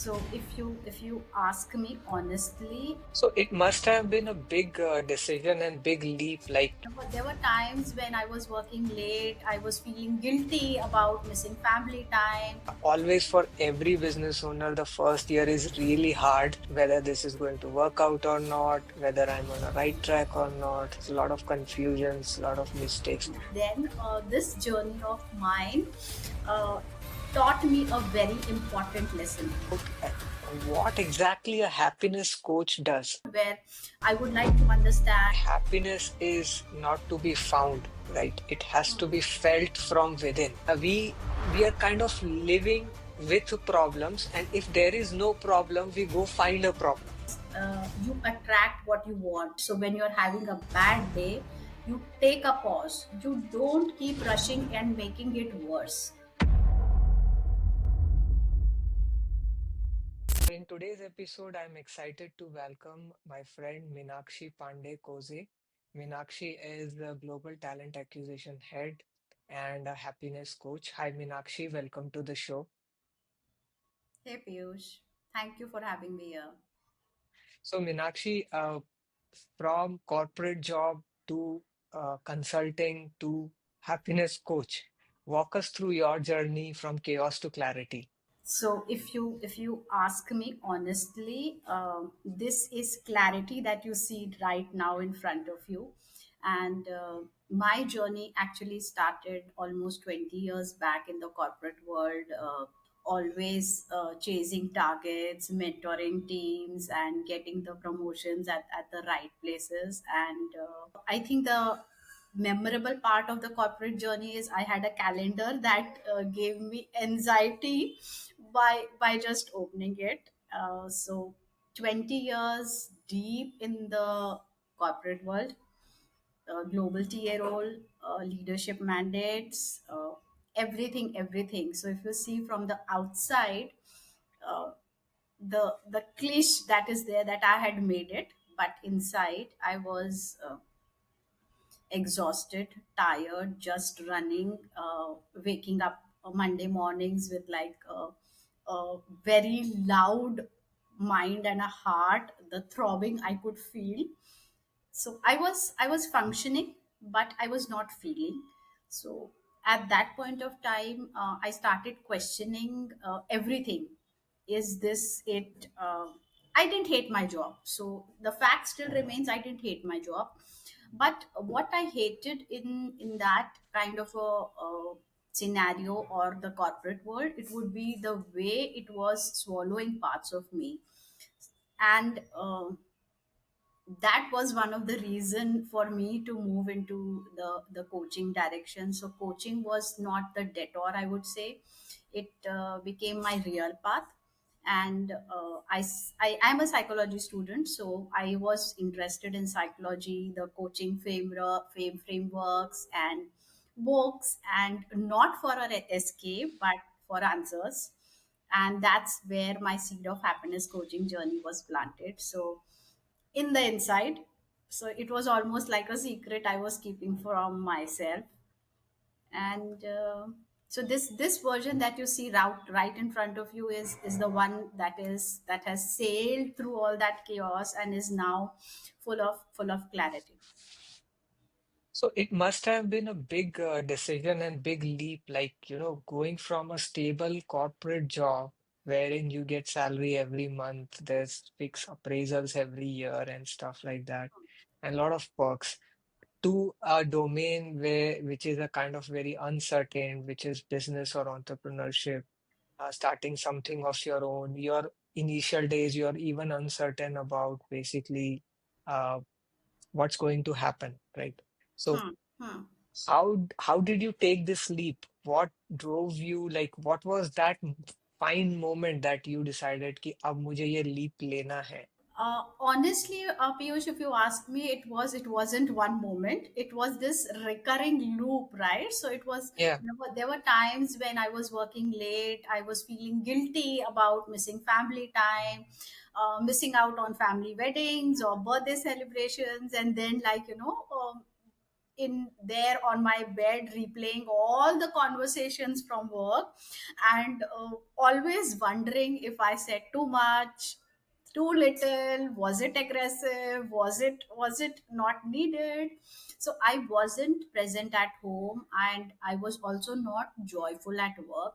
So if you ask me honestly, So it must have been a big decision and big leap. Like there were times when I was working late, I was feeling guilty about missing family time. always for every business owner, the first year is really hard, whether this is going to work out or not, whether I'm on a right track or not. It's a lot of confusions, a lot of mistakes. Then this journey of mine uh, taught me a very important lesson What exactly a happiness coach does? where I would like to understand. Happiness is not to be found, right? It has to be felt from within. We are kind of living with problems, and if there is no problem, we go find a problem. You attract what you want. So when you're having a bad day, you take a pause. You don't keep rushing and making it worse. In today's episode, I'm excited to welcome my friend Meenakshi Pandey Kogje. Meenakshi is the Global Talent Acquisition Head and a happiness coach. Hi, Meenakshi, welcome to the show. Hey Piyush, thank you for having me here. So, Meenakshi, from corporate job to consulting to happiness coach, walk us through your journey from chaos to clarity. So if you ask me honestly, this is clarity that you see right now in front of you, and my journey actually started almost 20 years back in the corporate world. Always chasing targets, mentoring teams, and getting the promotions at the right places. And I think the memorable part of the corporate journey is I had a calendar that gave me anxiety by just opening it. So 20 years deep in the corporate world, global TA role, leadership mandates, everything. So if you see from the outside, uh, the cliche that is there, that I had made it, but inside I was exhausted, tired, just running, waking up Monday mornings with like a very loud mind and a heart, the throbbing I could feel. So I was functioning, but I was not feeling. So at that point of time, I started questioning everything. Is this it? I didn't hate my job, so the fact still remains, I didn't hate my job. But what I hated in that kind of a scenario or the corporate world, it would be the way it was swallowing parts of me. And that was one of the reason for me to move into the coaching direction. So coaching was not the detour, I would say. It became my real path. And I am a psychology student, so I was interested in psychology, the coaching frameworks and books, and not for an escape but for answers. And that's where my seed of happiness coaching journey was planted. So in the inside, so it was almost like a secret I was keeping from myself. And so this version that you see right in front of you is the one that has sailed through all that chaos and is now full of clarity. So it must have been a big decision and big leap, like, going from a stable corporate job wherein you get salary every month, there's fixed appraisals every year and stuff like that, and a lot of perks, to a domain which is a kind of very uncertain, which is business or entrepreneurship, starting something of your own. Your initial days, you're even uncertain about basically uh, what's going to happen, right? So Hmm. Hmm. how did you take this leap? What drove you? Like, what was that fine moment that you decided कि अब मुझे ये leap लेना है? Honestly, Piyush, if you ask me, it wasn't one moment. It was this recurring loop, right? So it was Yeah. there were times when I was working late. I was feeling guilty about missing family time, missing out on family weddings or birthday celebrations, and then in there on my bed replaying all the conversations from work, and always wondering if I said too much, too little, was it aggressive, was it not needed. So I wasn't present at home, and I was also not joyful at work.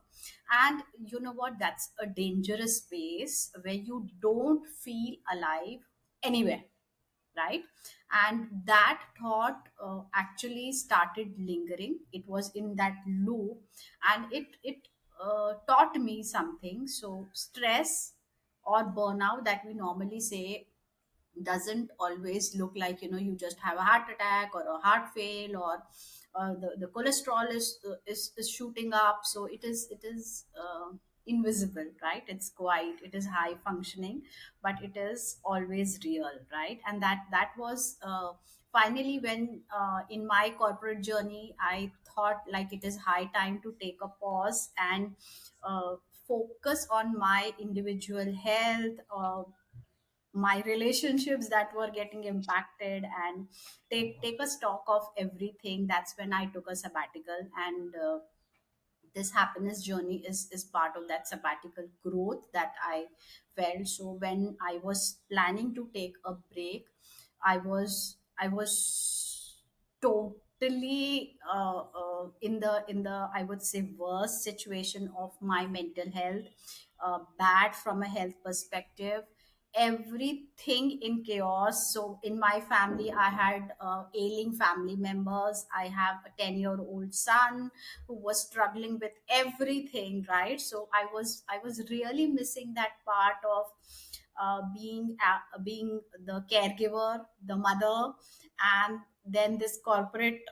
And you know what, that's a dangerous space where you don't feel alive anywhere, right? And that thought actually started lingering. It was in that loop, and it taught me something. So stress or burnout that we normally say doesn't always look like, you just have a heart attack or a heart fail, or the cholesterol is shooting up. So it is invisible, right? It's quiet, it is high functioning, but it is always real, right? And that was finally when in my corporate journey I thought like it is high time to take a pause and focus on my individual health, my relationships that were getting impacted, and take a stock of everything. That's when I took a sabbatical, and this happiness journey is part of that sabbatical growth that I felt. So when I was planning to take a break, I was totally in the I would say worst situation of my mental health, bad from a health perspective, everything in chaos. So in my family I had ailing family members. I have a 10-year-old son who was struggling with everything, right? So I was really missing that part of being the caregiver, the mother, and then this corporate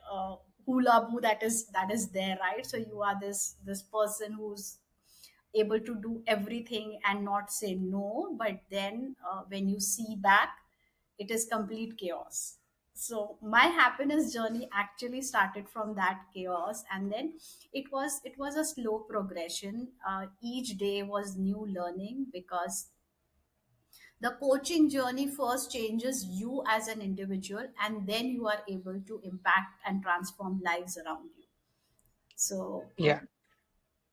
hula boo that is there, right? So you are this person who's able to do everything and not say no, but then when you see back, it is complete chaos. So my happiness journey actually started from that chaos, and then it was a slow progression. Each day was new learning, because the coaching journey first changes you as an individual, and then you are able to impact and transform lives around you. So Yeah.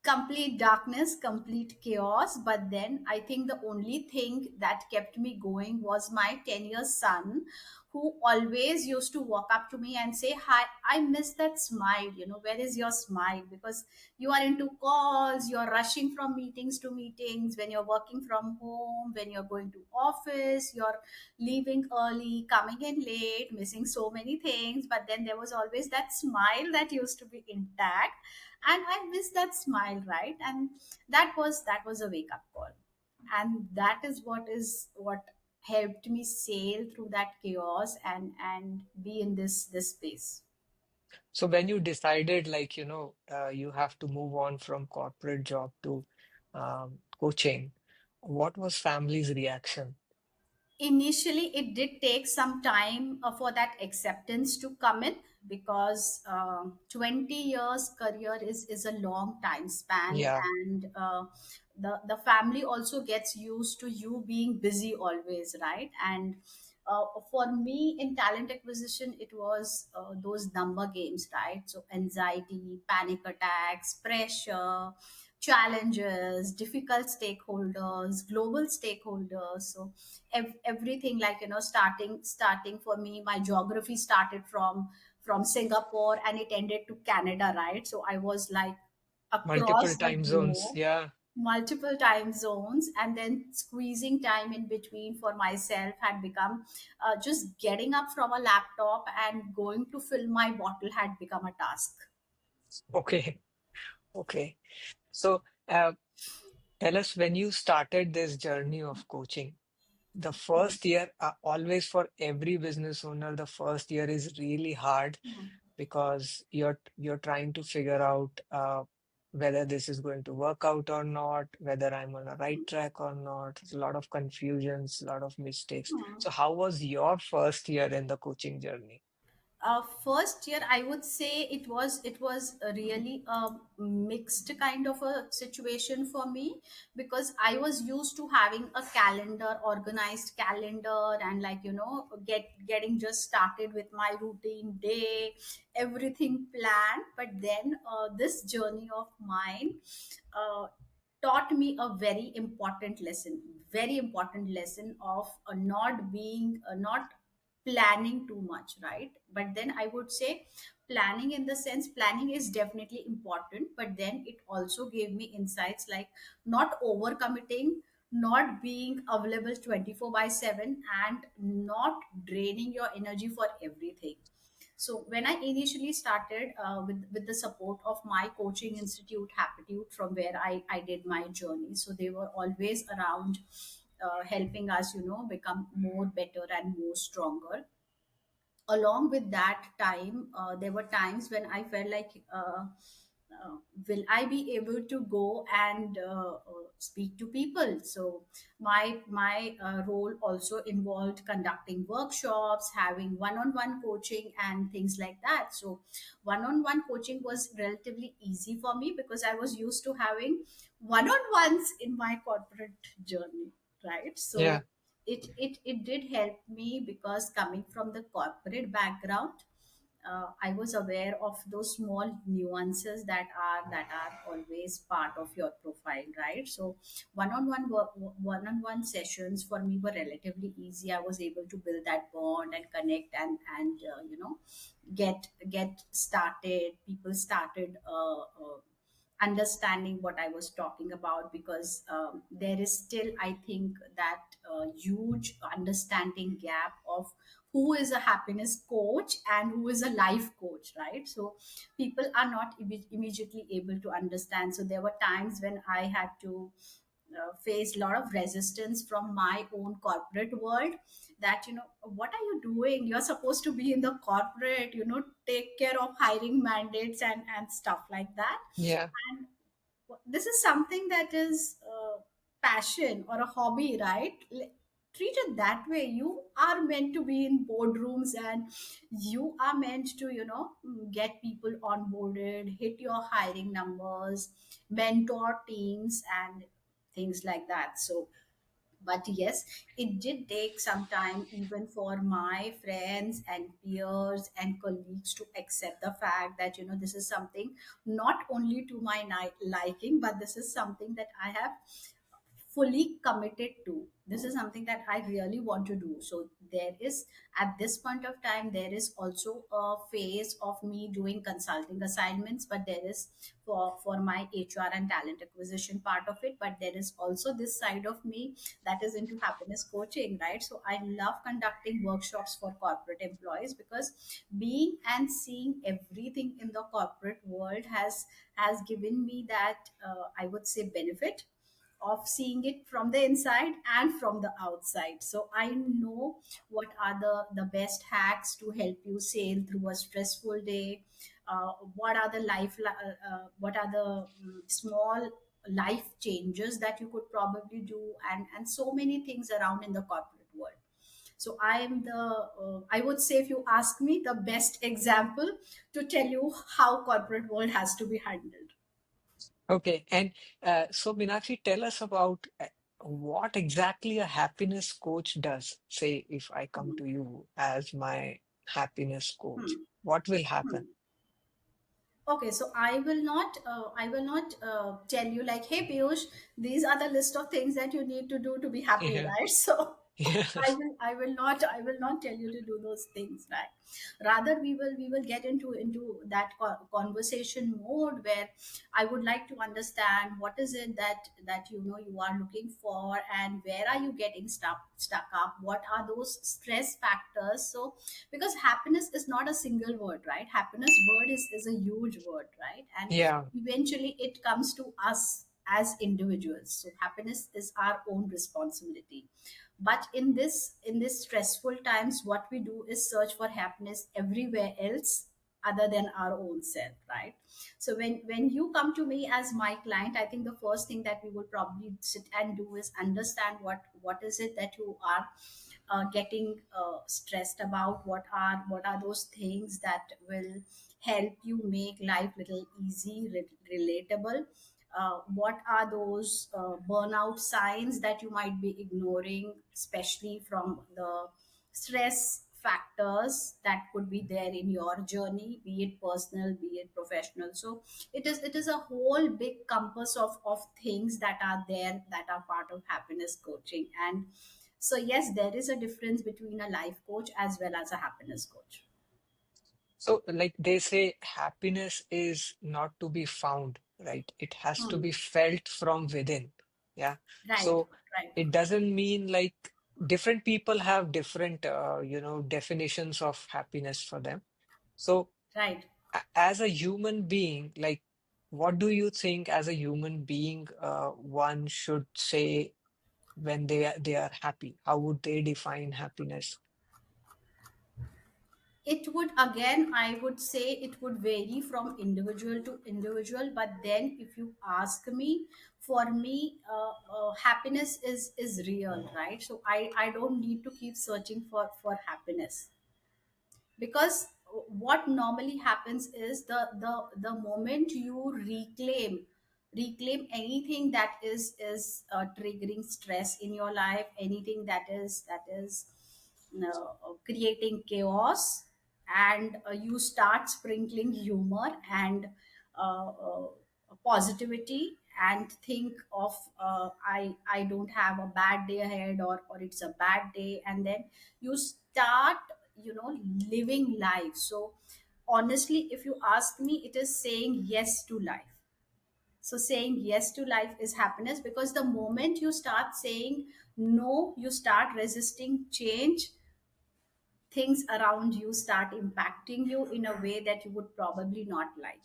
complete darkness, complete chaos. But then I think the only thing that kept me going was my 10-year son, who always used to walk up to me and say, "Hi, I miss that smile. Where is your smile? Because you are into calls, you're rushing from meetings to meetings, when you're working from home, when you're going to office, you're leaving early, coming in late, missing so many things. But then there was always that smile that used to be intact, and I miss that smile, right?" And that was a wake up call, and that is what helped me sail through that chaos and be in this space. So when you decided, like, you have to move on from corporate job to coaching, what was family's reaction? Initially it did take some time for that acceptance to come in, because 20 years career is a long time span, Yeah, and the family also gets used to you being busy always, right? And for me in talent acquisition, it was those number games, right? So anxiety, panic attacks, pressure, challenges, difficult stakeholders, global stakeholders. So everything, like, starting for me, my geography started from Singapore and it ended to Canada, right? So I was like multiple across the time zones. globe, Yeah. multiple time zones, and then squeezing time in between for myself had become just getting up from a laptop and going to fill my bottle had become a task. Okay. Okay. So tell us, when you started this journey of coaching, the first year, always for every business owner, the first year is really hard because you're trying to figure out whether this is going to work out or not, whether I'm on a right track or not. There's a lot of confusions, a lot of mistakes. So how was your first year in the coaching journey? First year, I would say it was a really a mixed kind of a situation for me, because I was used to having a calendar, organized calendar, and like getting just started with my routine day, everything planned. But then this journey of mine uh, taught me a very important lesson of not planning too much, right? But then I would say planning, in the sense, planning is definitely important, but then it also gave me insights like not overcommitting, not being available 24 by 7, and not draining your energy for everything. So when I initially started with the support of my coaching institute Happitude, from where I did my journey, so they were always around, helping us become more better and more stronger. Along with that time, there were times when I felt like, uh, will I be able to go and speak to people? So my role also involved conducting workshops, having one-on-one coaching and things like that. So one-on-one coaching was relatively easy for me, because I was used to having one-on-ones in my corporate journey, right? Yeah. So it did help me, because coming from the corporate background, I was aware of those small nuances that are always part of your profile, right? So one-on-one sessions for me were relatively easy. I was able to build that bond and connect, and get started. People started understanding what I was talking about, because there is still, I think, that huge understanding gap of who is a happiness coach and who is a life coach, right? So people are not immediately able to understand. So there were times when I had to face a lot of resistance from my own corporate world, that what are you doing? You're supposed to be in the corporate, take care of hiring mandates and stuff like that. Yeah. And this is something that is passion or a hobby, right? Treat it that way. You are meant to be in boardrooms, and you are meant to get people onboarded, hit your hiring numbers, mentor teams, and things like that. So, but yes, it did take some time, even for my friends and peers and colleagues, to accept the fact that this is something not only to my liking, but this is something that I have fully committed to. This is something that I really want to do. So there is, at this point of time, there is also a phase of me doing consulting assignments, but there is for my HR and talent acquisition part of it. But there is also this side of me that is into happiness coaching, right? So I love conducting workshops for corporate employees, because being and seeing everything in the corporate world has given me that, I would say, benefit of seeing it from the inside and from the outside. So I know what are the best hacks to help you sail through a stressful day. What are the what are the small life changes that you could probably do, and so many things around in the corporate world. So I am I would say, if you ask me, the best example to tell you how corporate world has to be handled. Okay. And so, Meenakshi, tell us about what exactly a happiness coach does. Say, if I come to you as my happiness coach, what will happen? Okay, so I will not tell you like, hey Piyush, these are the list of things that you need to do to be happy, Yeah. right? So Yeah. I will not tell you to do those things, right? Rather, we will get into that conversation mode, where I would like to understand what is it that you are looking for, and where are you getting stuck up? What are those stress factors? So because happiness is not a single word, right? Happiness word is a huge word, right? And Yeah. eventually it comes to us as individuals. So happiness is our own responsibility. But in this stressful times, what we do is search for happiness everywhere else other than our own self, right? So when you come to me as my client, I think the first thing that we will probably sit and do is understand what is it that you are getting stressed about. What are those things that will help you make life little easy, relatable. What are those burnout signs that you might be ignoring, especially from the stress factors that could be there in your journey, be it personal, be it professional. So it is a whole big compass of things that are there, that are part of happiness coaching. And so yes, there is a difference between a life coach as well as a happiness coach. So, like they say, happiness is not to be found, right? It has to Hmm. be felt from within. Yeah. Right, So right, it doesn't mean like different people have different, definitions of happiness for them. So, right. as a human being, like, what do you think as a human being, one should say when they are happy? How would they define happiness? It would, again, I would say it would vary from individual to individual. But then if you ask me, for me, happiness is real, right? So I don't need to keep searching for happiness, because what normally happens is the moment you reclaim anything that is triggering stress in your life, anything that is creating chaos, and you start sprinkling humor and positivity, and think of I don't have a bad day ahead, or it's a bad day, and then you start, living life. So honestly, if you ask me, it is saying yes to life. So saying yes to life is happiness, because the moment you start saying no, you start resisting change. Things around you start impacting you in a way that you would probably not like.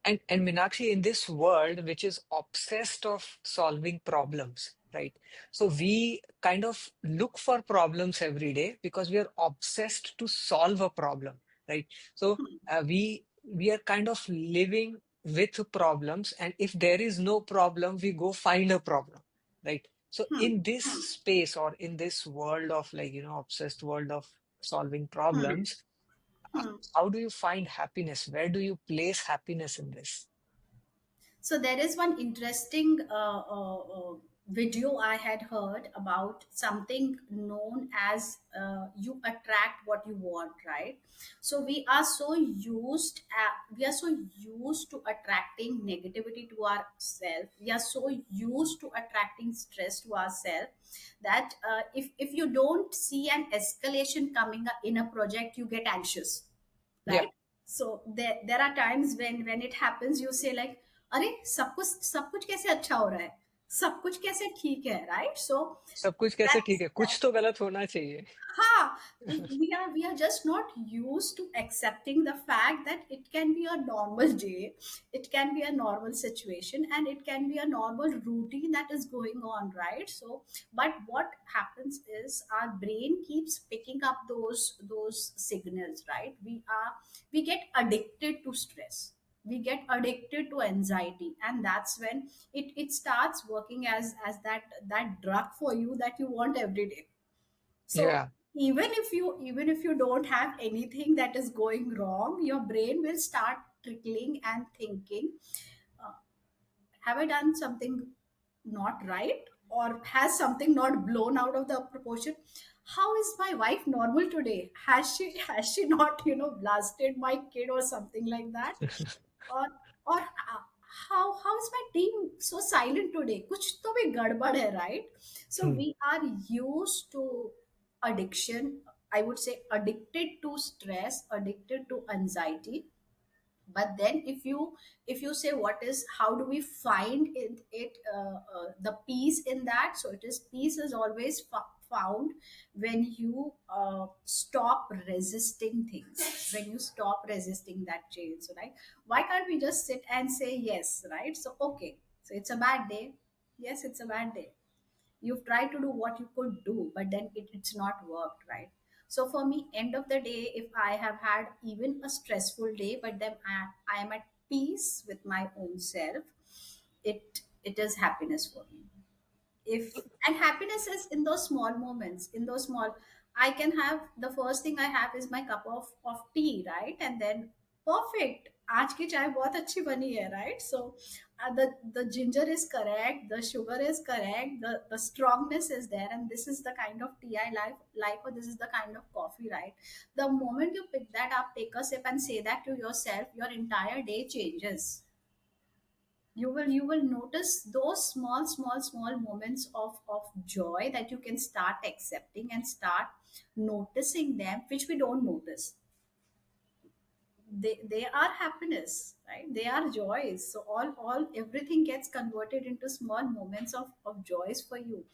And Meenakshi, in this world which is obsessed of solving problems, right? So we kind of look for problems every day because we are obsessed to solve a problem, right? So we are kind of living with problems, and if there is no problem, we go find a problem, right? So in this space, or in this world of, like, obsessed world of solving problems, uh, how do you find happiness? Where do you place happiness in this? So there is one interesting video I had heard about something known as you attract what you want, right? So we are so used to attracting negativity to ourselves. We are so used to attracting stress to ourselves that if you don't see an escalation coming up in a project, you get anxious, Yeah, right? So there are times when it happens, you say like, अरे सब कुछ कैसे अच्छा हो रहा है, सब कुछ कैसे ठीक है, right? So सब कुछ कैसे ठीक that's है, कुछ तो गलत होना चाहिए. Ha! We are just not used to accepting the fact that it can be a normal day, it can be a normal situation, and it can be a normal routine that is going on, right? So, but what happens is our brain keeps picking up those signals, right? We get addicted to stress. We get addicted to anxiety, and that's when it starts working as that drug for you that you want every day. So Yeah, even if you don't have anything that is going wrong, your brain will start trickling and thinking, uh, have I done something not right, or has something not blown out of the proportion? How is my wife normal today? Has she not blasted my kid or something like that? Or how is my team so silent today? Kuch to bhi gadbad hai, right? So hmm, we are used to addiction. I would say addicted to stress, addicted to anxiety. But then if you say what is, how do we find the peace in that? So it is, peace is always found when you stop resisting things, when you stop resisting that change. So like, why can't we just sit and say yes, right? So okay, so it's a bad day. Yes, it's a bad day. You've tried to do what you could do, but then it's not worked, right? So for me, end of the day, if I have had even a stressful day, but then I am at peace with my own self, it is happiness for me. If and happiness is in those small moments, in those small, I can have the first thing I have is my cup of tea, right? And then perfect, आज की चाय बहुत अच्छी बनी है, right? So the ginger is correct, the sugar is correct, the strongness is there, and this is the kind of tea I like, or this is the kind of coffee, right? The moment you pick that up, take a sip and say that to yourself, your entire day changes. You will notice those small moments of joy that you can start accepting and start noticing them, which we don't notice. They are happiness, right? They are joys. So all everything gets converted into small moments of joys for you,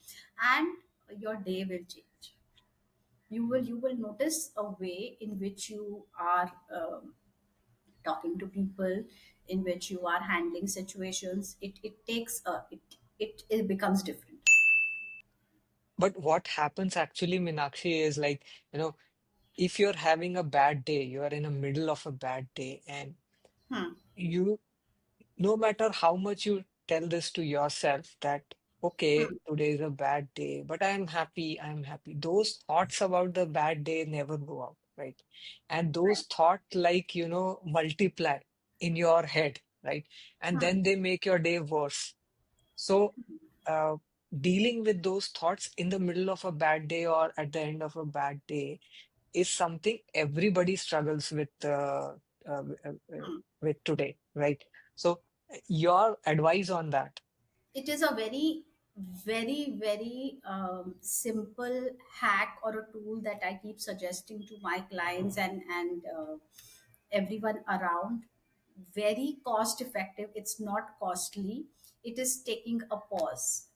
and your day will change. You will notice a way in which you are talking to people, in which you are handling situations. It takes it becomes different. But what happens actually, Meenakshi, is like, if you're having a bad day, you are in the middle of a bad day, and Hmm. you, no matter how much you tell this to yourself that, okay, Hmm. today is a bad day, but I'm happy. Those thoughts about the bad day never go out, right? And those Right. thoughts, like, multiply in your head, right? And Hmm. then they make your day worse. So, uh, dealing with those thoughts in the middle of a bad day or at the end of a bad day is something everybody struggles uh, uh, Hmm. with today, right? So, your advice on that? It is a very simple hack or a tool that I keep suggesting to my clients and everyone around. Very cost effective, it's not costly. It is taking a pause,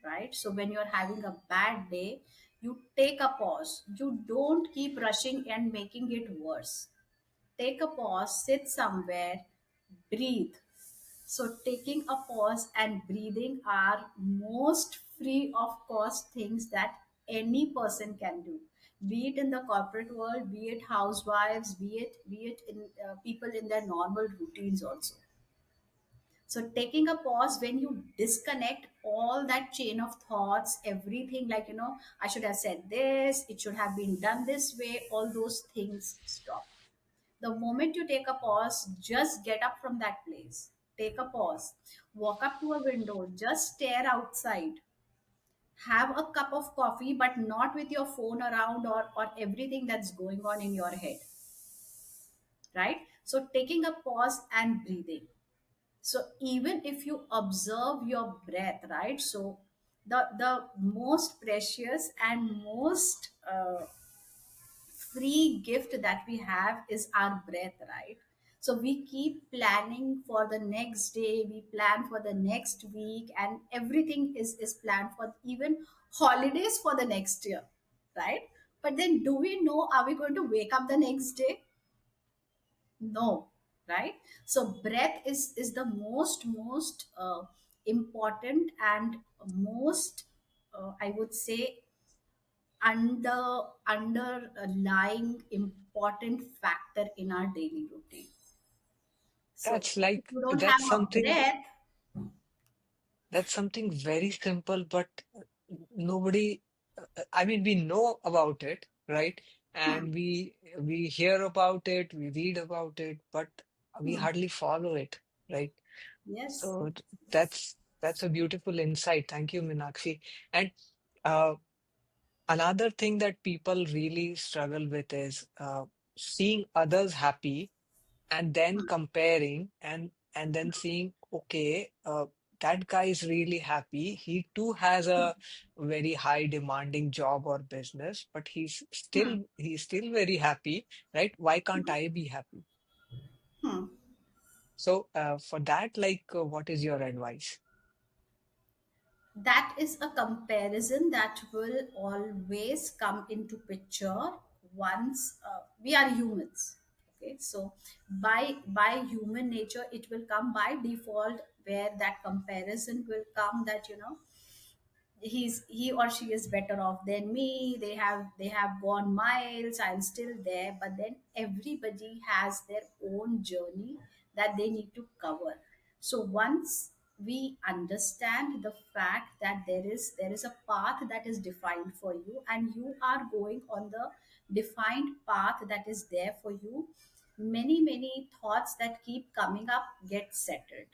right? So when you're having a bad day, you take a pause. You don't keep rushing and making it worse. Take a pause, sit somewhere, breathe. So taking a pause and breathing are most free of cost things that any person can do, be it in the corporate world, be it housewives, be it in people in their normal routines also. So taking a pause, when you disconnect all that chain of thoughts, everything, like, I should have said this, it should have been done this way, all those things stop. The moment you take a pause, just get up from that place. Take a pause. Walk up to a window, just stare outside. Have a cup of coffee, but not with your phone around, or everything that's going on in your head, right? So taking a pause and breathing. So even if you observe your breath, right? So the most precious and most free gift that we have is our breath, right? So we keep planning for the next day, we plan for the next week, and everything is planned for, even holidays for the next year, right? But then do we know, are we going to wake up the next day? No, right? So breath is the most important and most I would say underlying important factor in our daily routine. So That's if like you don't have that's a something breath, that's something very simple, but nobody. I mean, we know about it, right? hmm, And we hear about it, we read about it, but we hmm, hardly follow it, right? yes, So that's a beautiful insight. Thank you, Meenakshi. And uh, another thing that people really struggle with is seeing others happy and then comparing and then seeing, okay, that guy is really happy. He too has a very high demanding job or business, but hmm, he's still very happy, right? Why can't I be happy? hmm. So for that, like, what is your advice? That is a comparison that will always come into picture once we are humans. Okay, so by human nature, it will come by default, where that comparison will come, that he or she is better off than me, they have gone miles, I'm still there. But then everybody has their own journey that they need to cover. So once we understand the fact that there is a path that is defined for you, and you are going on the defined path that is there for you, many thoughts that keep coming up get settled.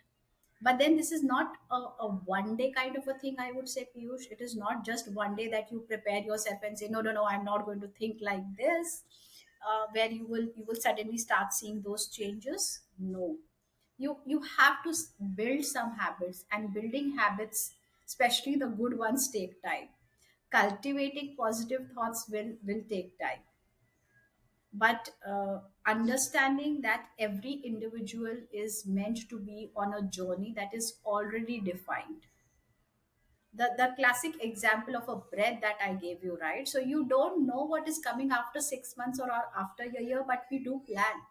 But then this is not a one day kind of a thing, I would say, Piyush. It is not just one day that you prepare yourself and say, no, no, no, I'm not going to think like this, where you will suddenly start seeing those changes. No, you have to build some habits, and building habits, especially the good ones, take time. Cultivating positive thoughts will take time. But understanding that every individual is meant to be on a journey that is already defined. The classic example of a bread that I gave you, right? So you don't know what is coming after 6 months or after a year, but we do plan.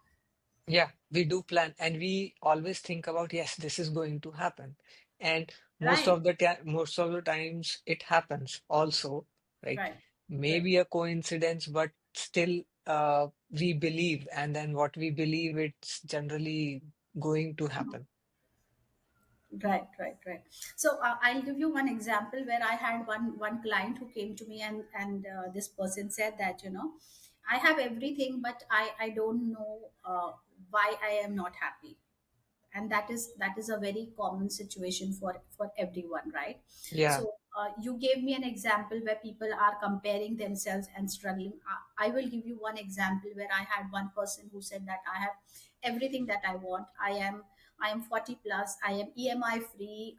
Yeah, we do plan and we always think about, yes, this is going to happen. And Right, most of the times it happens also, right? right, right. Maybe a coincidence, but still we believe, and then what we believe, it's generally going to happen. Right, right, right. So I'll give you one example where I had one client who came to me, and this person said that, I have everything, but I don't know why I am not happy. And that is a very common situation for everyone, right? Yeah, So you gave me an example where people are comparing themselves and struggling. I will give you one example where I had one person who said that I have everything that I want. I am 40 plus, I am EMI free,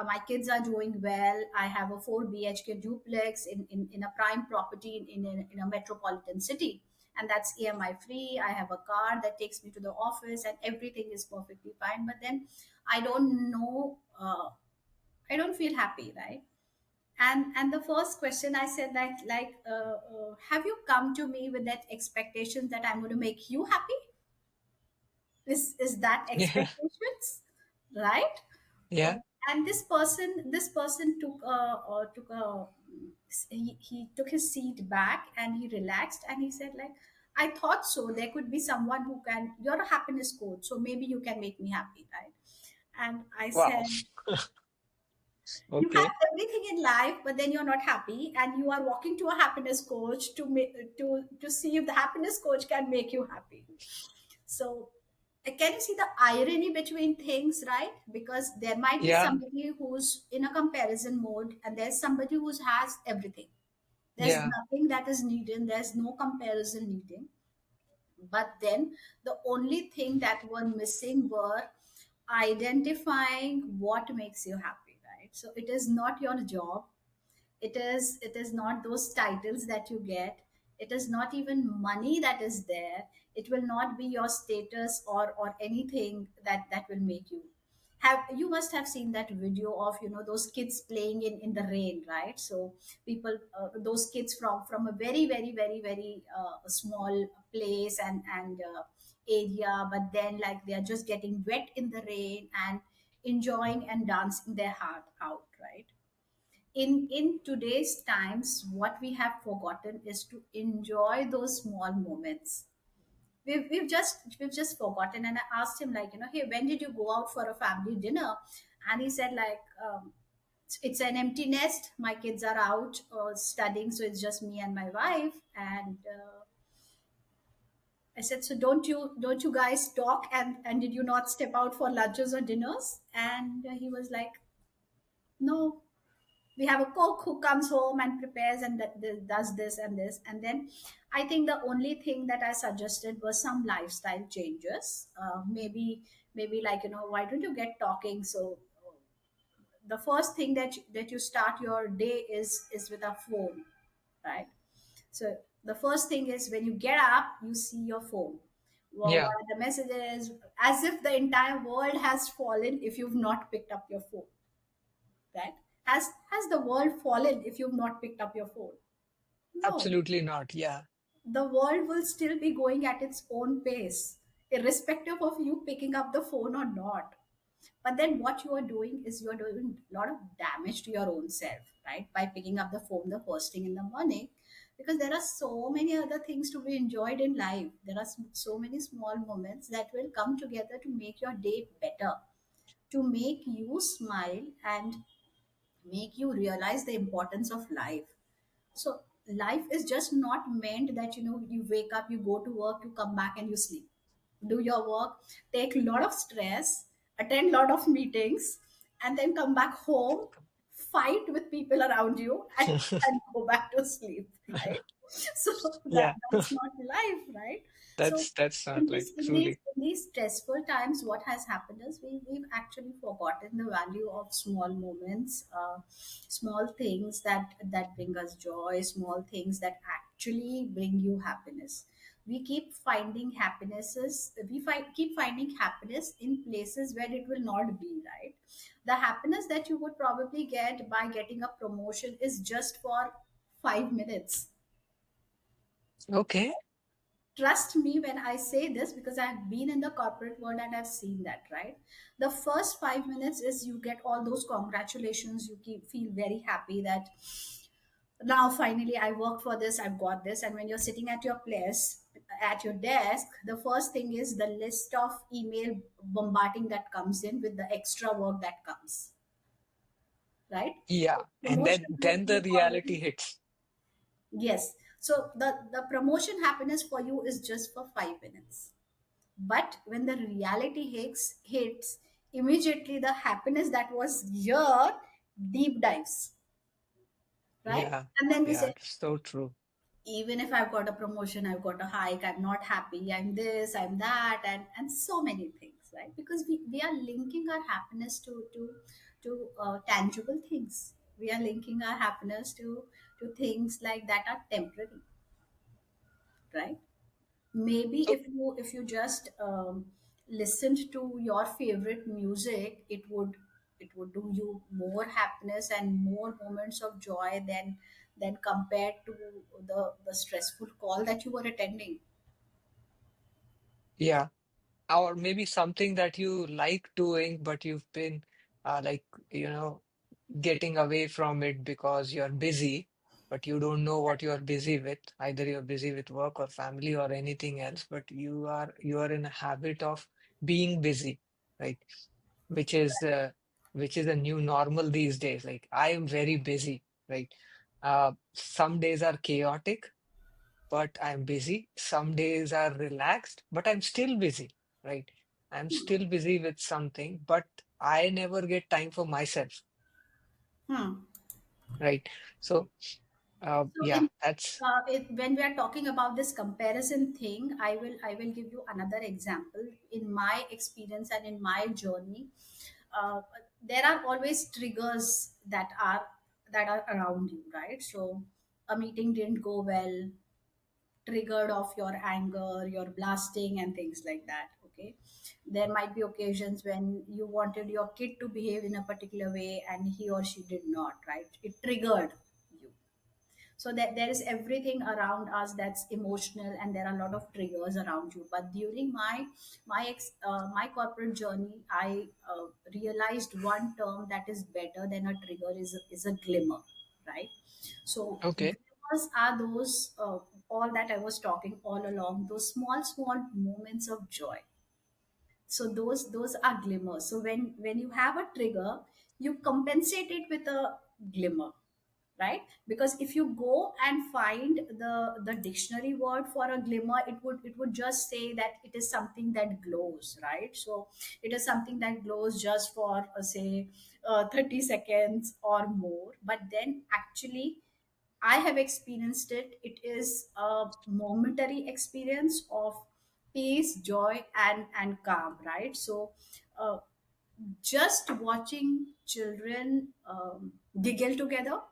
my kids are doing well, I have a 4 BHK duplex in a prime property in a metropolitan city, and that's EMI free. I have a car that takes me to the office, and everything is perfectly fine. But then I don't know, I don't feel happy, right? And the first question I said, have you come to me with that expectation that I'm going to make you happy? Is that yeah, expectations, right? Uh, yeah, and this person he took his seat back, and he relaxed, and he said, like, I thought so there could be someone who can, you're a happiness coach, so maybe you can make me happy, right? And I wow. said, you have Okay. everything in life, but then you're not happy, and you are walking to a happiness coach to see if the happiness coach can make you happy. So can you see the irony between things, right? Because there might be Yeah, somebody who's in a comparison mode, and there's somebody who has everything. There's yeah, nothing that is needed, there's no comparison needing. But then the only thing that were missing were identifying what makes you happy, right? So it is not your job, it is not those titles that you get, it is not even money that is there, it will not be your status or anything that will make you have. You must have seen that video of, those kids playing in the rain, right? So people, those kids from a very very very very small place and area, but then, like, they are just getting wet in the rain and enjoying and dancing their heart out, right? In today's times, what we have forgotten is to enjoy those small moments. We've just forgotten. And I asked him, like, hey, when did you go out for a family dinner? And he said, like, it's an empty nest, my kids are out studying, so it's just me and my wife. And I said, so don't you guys talk, and did you not step out for lunches or dinners? And he was like, no, we have a cook who comes home and prepares and does this and this. And then I think the only thing that I suggested was some lifestyle changes. Maybe, like, why don't you get talking? So the first thing that you start your day is with a phone, right? So the first thing is, when you get up, you see your phone. Well, yeah. what are the messages? As if the entire world has fallen if you've not picked up your phone, right? Has the world fallen if you've not picked up your phone? No. Absolutely not. Yeah. The world will still be going at its own pace, irrespective of you picking up the phone or not. But then what you are doing is you're doing a lot of damage to your own self, right? By picking up the phone the first thing in the morning, because there are so many other things to be enjoyed in life. There are so many small moments that will come together to make your day better, to make you smile and make you realize the importance of life. So life is just not meant that you wake up, you go to work, you come back and you sleep, do your work, take a lot of stress, attend a lot of meetings, and then come back home, fight with people around you, and go back to sleep, right? So Yeah, that's not life, right? So that's not in like these in these truly. in these stressful times, what has happened is we've actually forgotten the value of small moments, small things that bring us joy, small things that actually bring you happiness. We keep finding keep finding happiness in places where it will not be, right? The happiness that you would probably get by getting a promotion is just for 5 minutes. Okay. Trust me when I say this, because I've been in the corporate world and I've seen that, right? The first 5 minutes is you get all those congratulations, you keep feel very happy that now finally I worked for this, I've got this. And when you're sitting at your place, at your desk, the first thing is the list of email bombarding that comes in with the extra work that comes, right? Yeah, So and promotion, then the you've reality already. hits. Yes. So the promotion happiness for you is just for 5 minutes. But when the reality hits, immediately the happiness that was here deep dives, right? Yeah, And then we yeah, say, it's so true. even if I've got a promotion, I've got a hike, I'm not happy, I'm this, I'm that, and so many things, right? Because we are linking our happiness to tangible things. We are linking our happiness to things like that are temporary, right? Maybe So if you just listened to your favorite music, it would do you more happiness and more moments of joy than compared to the stressful call that you were attending. yeah, or maybe something that you like doing, but you've been like, you know, getting away from it because you're busy, but you don't know what you're busy with. Either you're busy with work or family or anything else, but you are in a habit of being busy, right? Which is which is a new normal these days. Like I am very busy, right? Some days are chaotic, but I'm busy. Some days are relaxed, but I'm still busy, right? I'm still busy with something, but I never get time for myself, Hmm. right? So, So yeah, that's when we are talking about this comparison thing, I will give you another example. In my experience and in my journey, uh, there are always triggers that are around you, right? So a meeting didn't go well, triggered off your anger, your blasting, and things like that. Okay, there might be occasions when you wanted your kid to behave in a particular way and he or she did not, right? It triggered you. So that there is everything around us that's emotional, and there are a lot of triggers around you. But during my corporate journey, I realized one term that is better than a trigger is a glimmer, right? So okay. glimmers are those, all that I was talking all along, those small moments of joy. So those are glimmers. So when you have a trigger, you compensate it with a glimmer, right? Because if you go and find the dictionary word for a glimmer, it would just say that it is something that glows, right? So it is something that glows just for say 30 seconds or more. But then actually I have experienced it. It is a momentary experience of peace, joy, and calm, right? So uh, just watching children giggle together,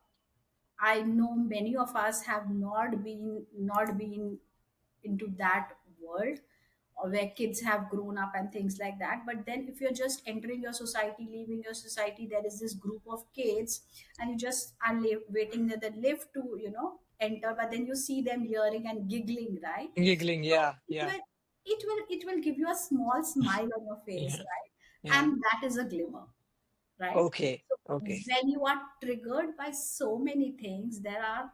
I know many of us have not been into that world, or where kids have grown up and things like that. But then if you're just entering your society, leaving your society, there is this group of kids, and you just are waiting at the lift to enter, but then you see them hearing and giggling, right? Giggling, So yeah, it yeah, will it will give you a small smile on your face, yeah, right? Yeah. and that is a glimmer, right? Okay. So Okay. when you are triggered by so many things, there are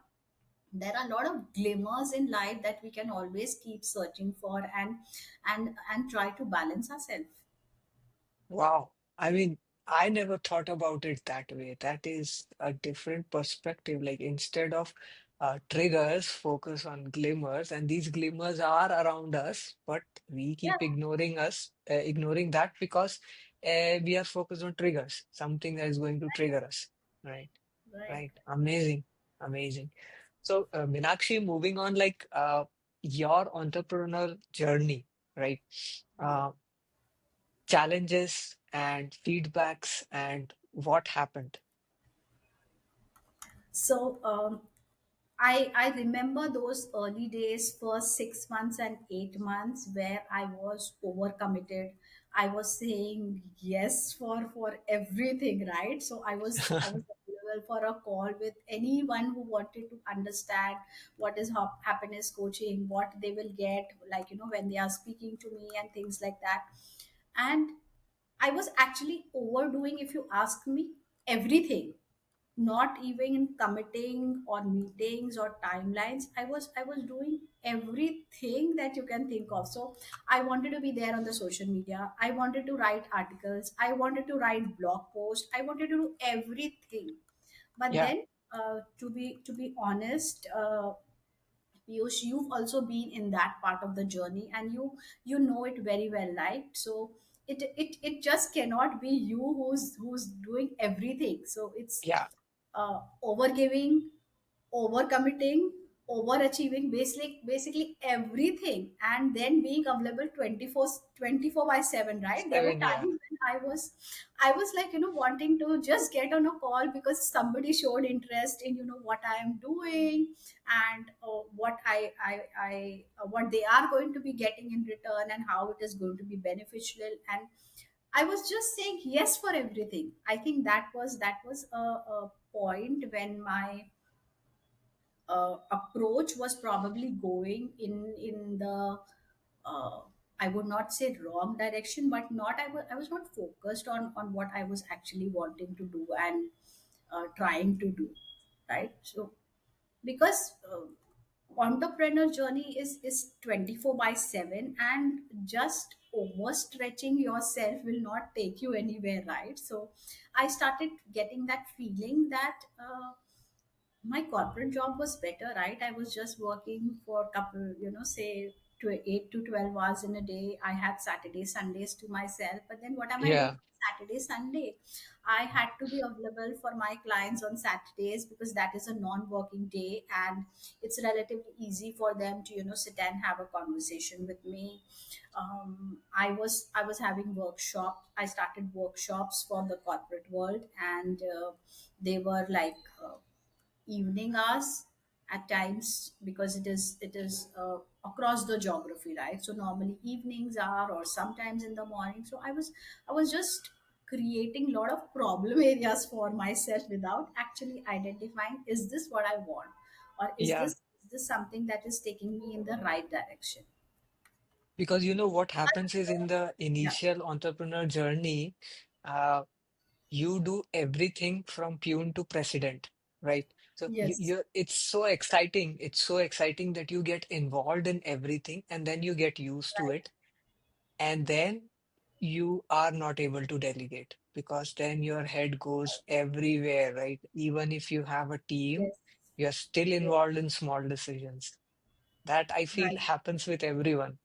a lot of glimmers in life that we can always keep searching for, and try to balance ourselves. Wow. I mean, I never thought about it that way. That is a different perspective. Like instead of triggers, focus on glimmers, and these glimmers are around us, but we Yeah, keep ignoring that because we are focused on triggers, something that is going to trigger us. Right. right. Right. Amazing. Amazing. So, Meenakshi, moving on, like your entrepreneurial journey, right? Uh, Challenges and feedbacks and what happened. So I remember those early days, first 6 months and 8 months, where I was overcommitted. I was saying yes for everything, right? So I was available for a call with anyone who wanted to understand what is happiness coaching, what they will get, like when they are speaking to me and things like that. And I was actually overdoing, if you ask me, everything, not even in committing or meetings or timelines. I was doing everything that you can think of. So I wanted to be there on the social media, I wanted to write articles, I wanted to write blog posts, I wanted to do everything. But Yeah, then to be honest, Piyush, you've also been in that part of the journey, and you know it very well, right? So it just cannot be you who's doing everything. So it's yeah, overgiving, overcommitting, overachieving, basically everything, and then being available 24/7, right? There were 7, yeah, times when I was like, wanting to just get on a call because somebody showed interest in what I am doing, and what they are going to be getting in return, and how it is going to be beneficial. And I was just saying yes for everything. I think that was a point when my approach was probably going in the uh, I would not say wrong direction, but not I was not focused on what I was actually wanting to do and trying to do, right? So because entrepreneur journey is 24 by 7, and just overstretching yourself will not take you anywhere, right? So I started getting that feeling that my corporate job was better, right? I was just working for a couple, say, to 8 to 12 hours in a day. I had Saturday Sundays to myself, but then what am I doing yeah, Saturday Sunday? I had to be available for my clients on Saturdays because that is a non-working day, and it's relatively easy for them to sit and have a conversation with me. I was having workshops. I started workshops for the corporate world, and they were like evening hours at times, because it is across the geography, right? So normally evenings are, or sometimes in the morning. So I was just creating a lot of problem areas for myself without actually identifying, is this what I want, or is yeah. this something that is taking me in the right direction? Because what happens is in the Yeah. initial entrepreneur journey, uh, you do everything from peon to president, right? So Yes. it's so exciting. It's so exciting that you get involved in everything and then you get used to Right. it. And then you are not able to delegate because then your head goes everywhere, right? Even if you have a team, Yes. you're still Yes. involved in small decisions. That I feel Right. happens with everyone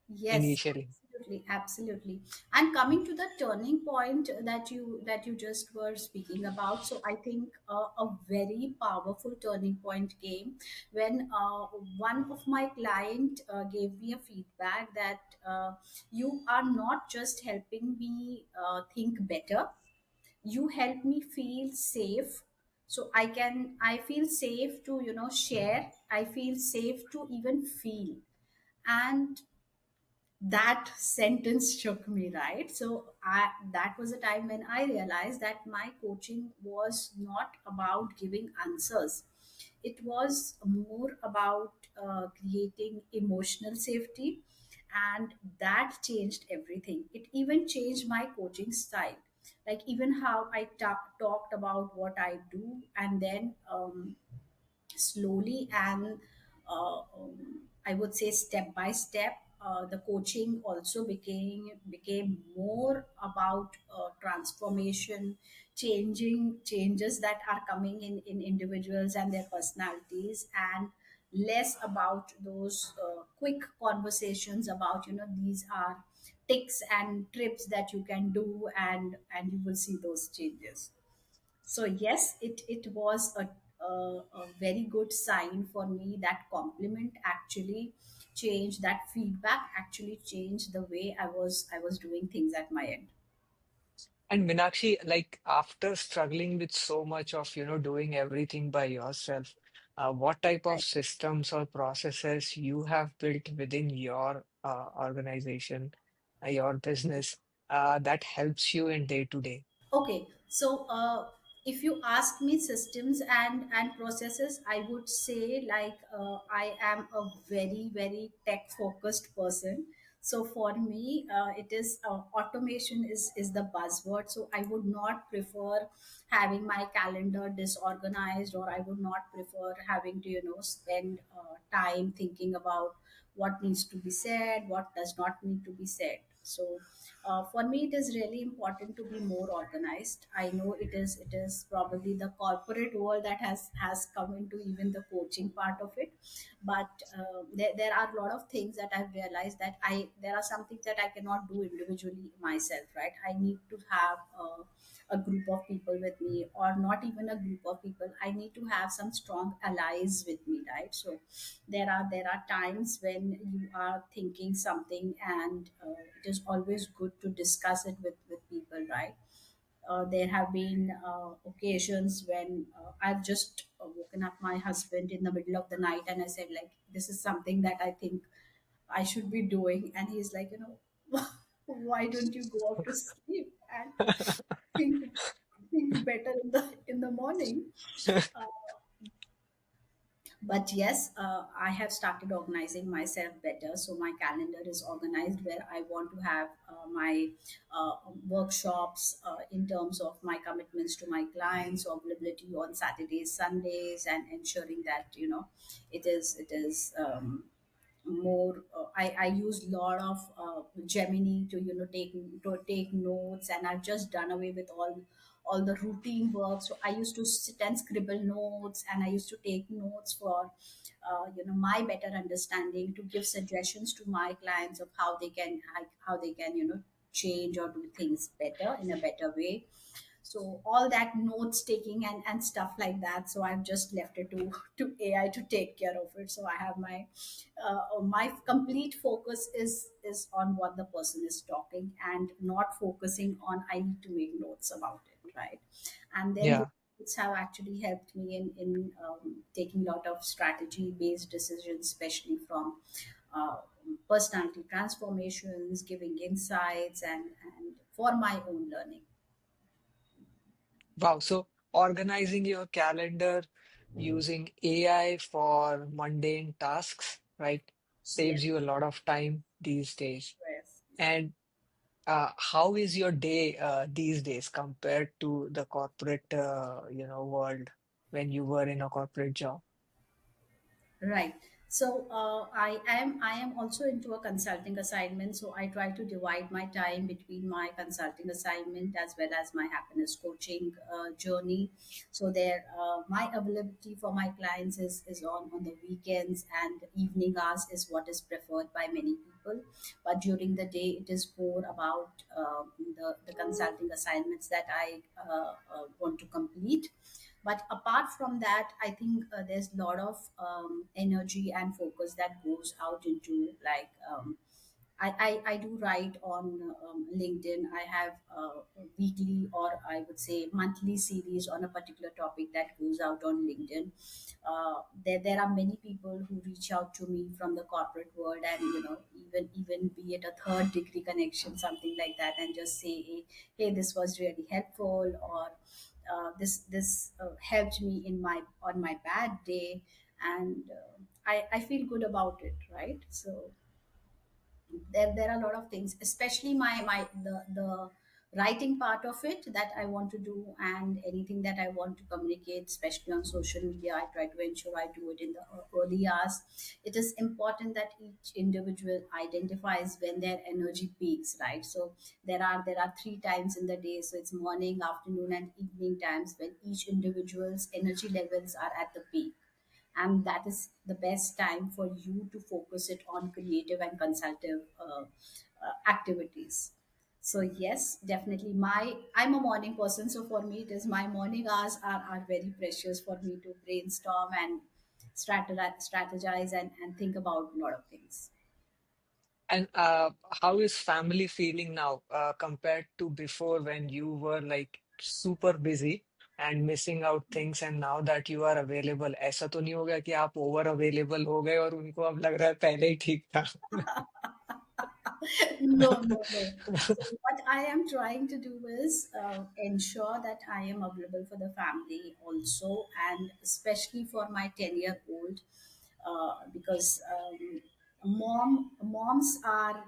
Yes, initially. absolutely, absolutely. And coming to the turning point that you just were speaking about, so I think a very powerful turning point came when one of my client gave me a feedback that you are not just helping me think better, you help me feel safe. So I feel safe to share. I feel safe to even feel. And that sentence shook me, right? So that was a time when I realized that my coaching was not about giving answers. It was more about creating emotional safety. And that changed everything. It even changed my coaching style, like even how I talked about what I do. And then slowly and I would say step by step, the coaching also became more about transformation, changing changes that are coming in individuals and their personalities, and less about those quick conversations about, these are ticks and trips that you can do, and you will see those changes. So yes, it was a very good sign for me. That compliment actually changed, that feedback actually changed the way I was doing things at my end. And Minakshi, like after struggling with so much of, doing everything by yourself, what type of Right. systems or processes you have built within your organization, your business, that helps you in day to day? Okay, so if you ask me systems and processes, I would say like I am a very tech focused person. So for me, it is automation is the buzzword. So I would not prefer having my calendar disorganized, or I would not prefer having to spend time thinking about what needs to be said, what does not need to be said. So for me, it is really important to be more organized. I know it is probably the corporate world that has come into even the coaching part of it, but there are a lot of things that I've realized that I there are some things that I cannot do individually myself. Right, I need to have a group of people with me, or not even a group of people. I need to have some strong allies with me. Right, so there are times when you are thinking something, and it is always good to discuss it with people, right? There have been occasions when I've just woken up my husband in the middle of the night, and I said, like, this is something that I think I should be doing. And he's like, why don't you go off to sleep and think think better in the morning? But yes, I have started organizing myself better. So my calendar is organized where I want to have my workshops in terms of my commitments to my clients, so availability on Saturdays, Sundays, and ensuring that it is more. I use a lot of Gemini to take notes, and I've just done away with all the routine work. So I used to sit and scribble notes, and I used to take notes for my better understanding, to give suggestions to my clients of how they can change or do things better in a better way. So all that notes taking and stuff like that, so I've just left it to AI to take care of it. So I have my complete focus is on what the person is talking, and not focusing on I need to make notes about it, right? And then Yeah. those notes have actually helped me in taking a lot of strategy based decisions, especially from uh, personality transformations, giving insights, and for my own learning. Wow. So organizing your calendar using AI for mundane tasks, right, saves Yes. you a lot of time these days. Yes. And how is your day these days compared to the corporate, world when you were in a corporate job? Right. So I am also into a consulting assignment. So I try to divide my time between my consulting assignment as well as my happiness coaching journey. So there, my availability for my clients is on the weekends, and evening hours is what is preferred by many people. But during the day, it is more about the consulting assignments that I want to complete. But apart from that, I think there's a lot of energy and focus that goes out into, like, I do write on LinkedIn. I have a weekly, or I would say monthly series on a particular topic that goes out on LinkedIn. There are many people who reach out to me from the corporate world, and even be it a third degree connection, something like that, and just say, hey, this was really helpful, or this helped me on my bad day, and I feel good about it, right? So There are a lot of things, especially my the writing part of it that I want to do, and anything that I want to communicate, especially on social media, I try to ensure I do it in the early hours. It is important that each individual identifies when their energy peaks, right? So there are three times in the day, so it's morning, afternoon, and evening times when each individual's energy levels are at the peak, and that is the best time for you to focus it on creative and consultative activities. So yes, definitely, I'm a morning person, so for me it is my morning hours are very precious for me to brainstorm and strategize and think about a lot of things. And how is family feeling now compared to before when you were like super busy and missing out things, and now that you are available, ऐसा तो नहीं हो गया कि आप over available हो गए और उनको अब लग रहा है पहले ही ठीक था? No, no, no. So what I am trying to do is ensure that I am available for the family also, and especially for my 10-year-old, because moms are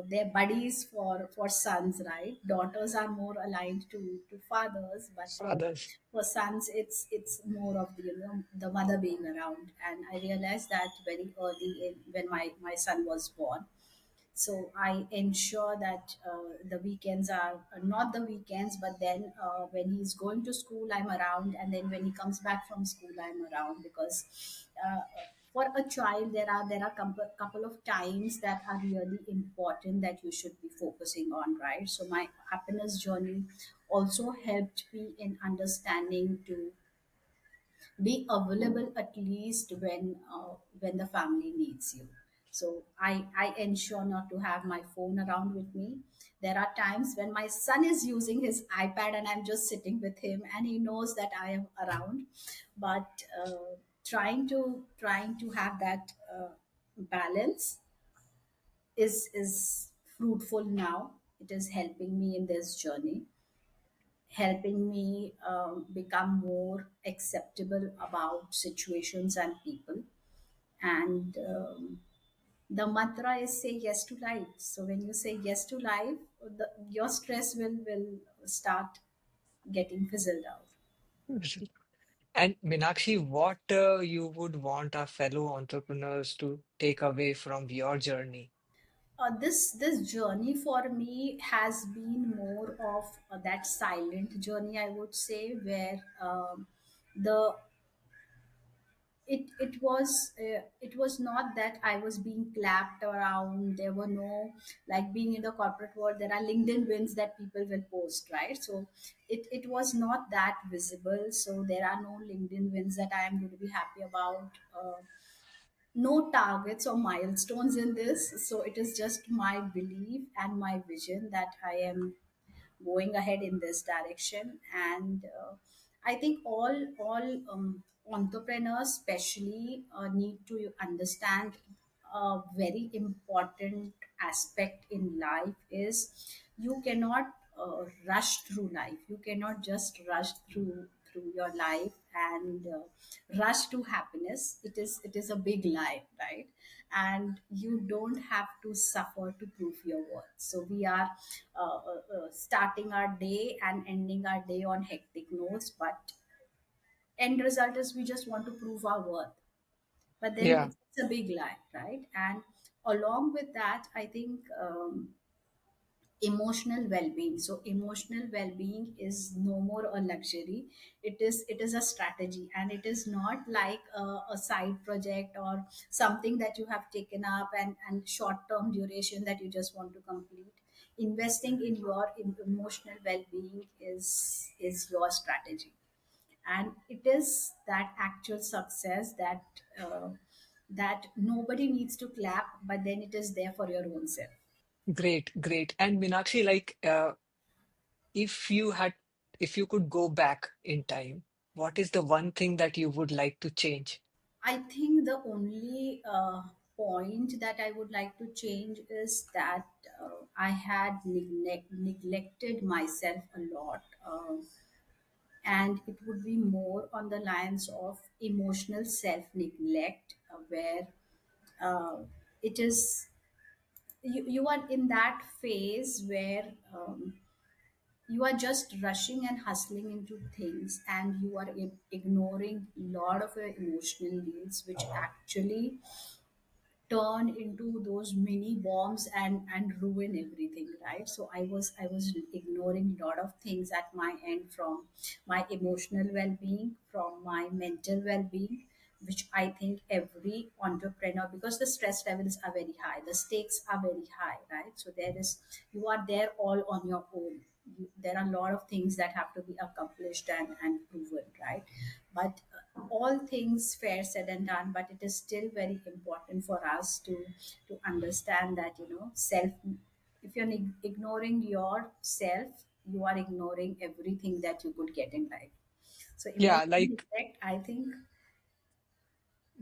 their buddies for sons, right? Daughters are more aligned to fathers, but Others. for sons it's more of the, the mother being around. And I realized that very early when my son was born. So I ensure that the weekends are not the weekends, but then when he's going to school I'm around, and then when he comes back from school I'm around, because for a child there are couple of times that are really important that you should be focusing on, right? So my happiness journey also helped me in understanding to be available at least when the family needs you. So I ensure not to have my phone around with me. There are times when my son is using his iPad and I'm just sitting with him and he knows that I am around, but trying to have that balance is fruitful now. It is helping me in this journey, helping me become more acceptable about situations and people. And the mantra is say yes to life. So when you say yes to life, your stress will start getting fizzled out. And Meenakshi, what you would want our fellow entrepreneurs to take away from your journey? This journey for me has been more of that silent journey, I would say, where the it was not that I was being clapped around. There were no, like being in the corporate world there are LinkedIn wins that people will post, right? So it was not that visible, so there are no LinkedIn wins that I am going to be happy about. No targets or milestones in this, so it is just my belief and my vision that I am going ahead in this direction. And I think all entrepreneurs especially need to understand a very important aspect in life is you cannot rush through life. You cannot just rush through your life and rush to happiness. It is a big lie, right? And you don't have to suffer to prove your worth. So we are starting our day and ending our day on hectic notes, but end result is we just want to prove our worth. But then Yeah, it's a big lie, right? And along with that, I think emotional well-being. So emotional well-being is no more a luxury. It is a strategy, and it is not like a side project or something that you have taken up and short-term duration that you just want to complete. Investing in your emotional well-being is your strategy, and it is that actual success that nobody needs to clap, but then it is there for your own self. great, great. And Meenakshi, like, if you had, if you could go back in time, what is the one thing that you would like to change? I think the only point that I would like to change is that I had neglected myself a lot. And it would be more on the lines of emotional self neglect, where uh, it is you are in that phase where you are just rushing and hustling into things, and you are ignoring a lot of your emotional needs, which actually turn into those mini bombs and ruin everything, right? So I was ignoring a lot of things at my end, from my emotional well-being, from my mental well-being, which I think every entrepreneur, because the stress levels are very high, the stakes are very high, right? So there is, you are there all on your own. There are a lot of things that have to be accomplished and proven, right? But all things fair said and done, but it is still very important for us to understand that, self, if you're ignoring yourself, you are ignoring everything that you could get in life. So Yeah, emotional effect, I think.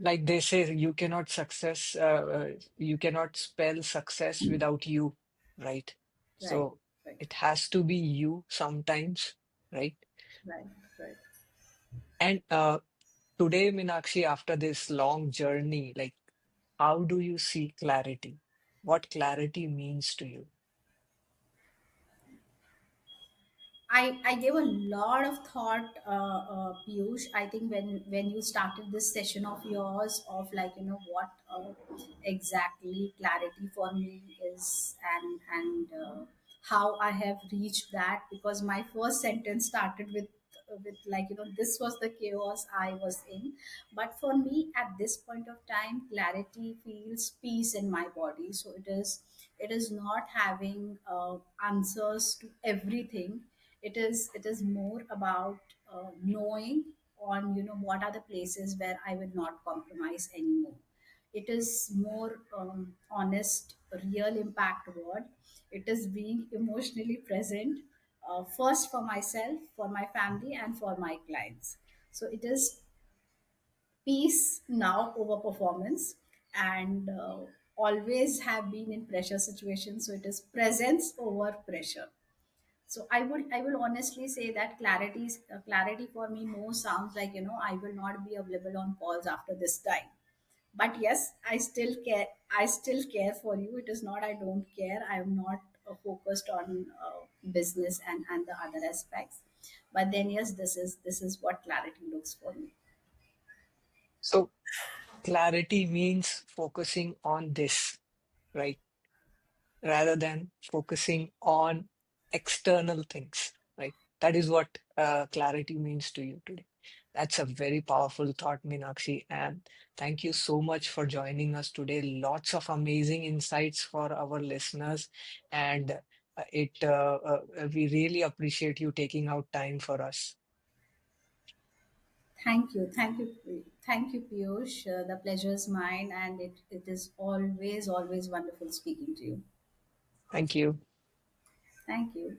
like they say, you cannot spell success without you, right? Right, So right, it has to be you sometimes, right? right, right. And today, Meenakshi, after this long journey, like, how do you see clarity? What clarity means to you? I gave a lot of thought, Piyush. I think when you started this session of yours, of like, what exactly clarity for me is, and how I have reached that, because my first sentence started with like, this was the chaos I was in. But for me, at this point of time, clarity feels peace in my body. So it is not having answers to everything. It is more about knowing on, what are the places where I will not compromise anymore. It is more honest, real impact word. It is being emotionally present, first for myself, for my family, and for my clients. So it is peace now over performance, and always have been in pressure situations, so it is presence over pressure. So I will honestly say that clarity for me more sounds like, I will not be available on calls after this time. But yes, I still care for you. It is not I don't care. I am not focused on business and the other aspects. But then yes, this is what clarity looks for me. So clarity means focusing on this, right? Rather than focusing on external things, right? That is what clarity means to you today. That's a very powerful thought, Meenakshi. And thank you so much for joining us today. Lots of amazing insights for our listeners. And we really appreciate you taking out time for us. Thank you, Piyush. The pleasure is mine, and it is always wonderful speaking to you. Thank you. Thank you.